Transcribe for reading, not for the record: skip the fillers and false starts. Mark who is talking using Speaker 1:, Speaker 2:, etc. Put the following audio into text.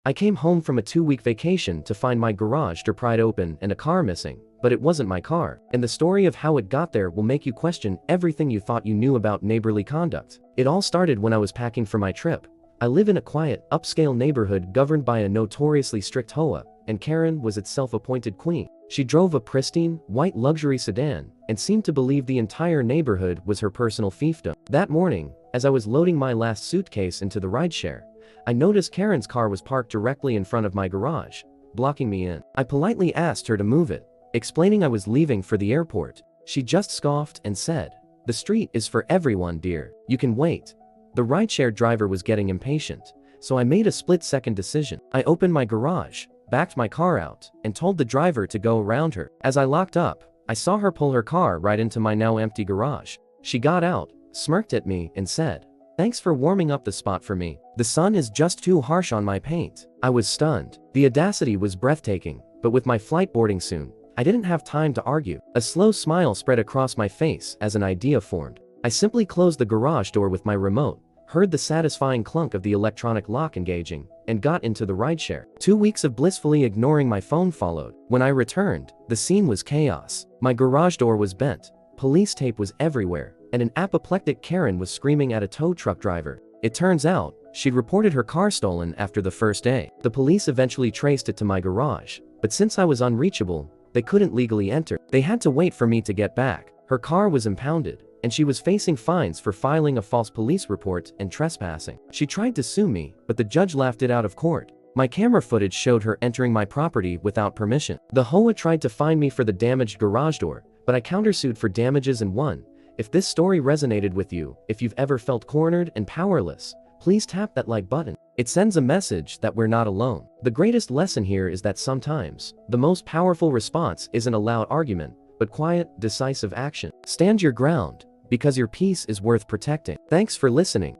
Speaker 1: I came home from a 2-week vacation to find my garage door pried open and a car missing, but it wasn't my car. And the story of how it got there will make you question everything you thought you knew about neighborly conduct. It all started when I was packing for my trip. I live in a quiet, upscale neighborhood governed by a notoriously strict HOA, and Karen was its self-appointed queen. She drove a pristine, white luxury sedan, and seemed to believe the entire neighborhood was her personal fiefdom. That morning, as I was loading my last suitcase into the rideshare, I noticed Karen's car was parked directly in front of my garage, blocking me in. I politely asked her to move it, explaining I was leaving for the airport. She just scoffed and said, "The street is for everyone, dear. You can wait." The rideshare driver was getting impatient, so I made a split-second decision. I opened my garage, backed my car out, and told the driver to go around her. As I locked up, I saw her pull her car right into my now empty garage. She got out, smirked at me, and said, "Thanks for warming up the spot for me. The sun is just too harsh on my paint." I was stunned. The audacity was breathtaking, but with my flight boarding soon, I didn't have time to argue. A slow smile spread across my face as an idea formed. I simply closed the garage door with my remote, heard the satisfying clunk of the electronic lock engaging, and got into the rideshare. 2 weeks of blissfully ignoring my phone followed. When I returned, the scene was chaos. My garage door was bent, police tape was everywhere, and an apoplectic Karen was screaming at a tow truck driver. It turns out, she'd reported her car stolen after the first day. The police eventually traced it to my garage, but since I was unreachable, they couldn't legally enter. They had to wait for me to get back. Her car was impounded, and she was facing fines for filing a false police report and trespassing. She tried to sue me, but the judge laughed it out of court. My camera footage showed her entering my property without permission. The HOA tried to fine me for the damaged garage door, but I countersued for damages and won. If this story resonated with you, if you've ever felt cornered and powerless, please tap that like button. It sends a message that we're not alone. The greatest lesson here is that sometimes, the most powerful response isn't a loud argument, but quiet, decisive action. Stand your ground, because your peace is worth protecting. Thanks for listening.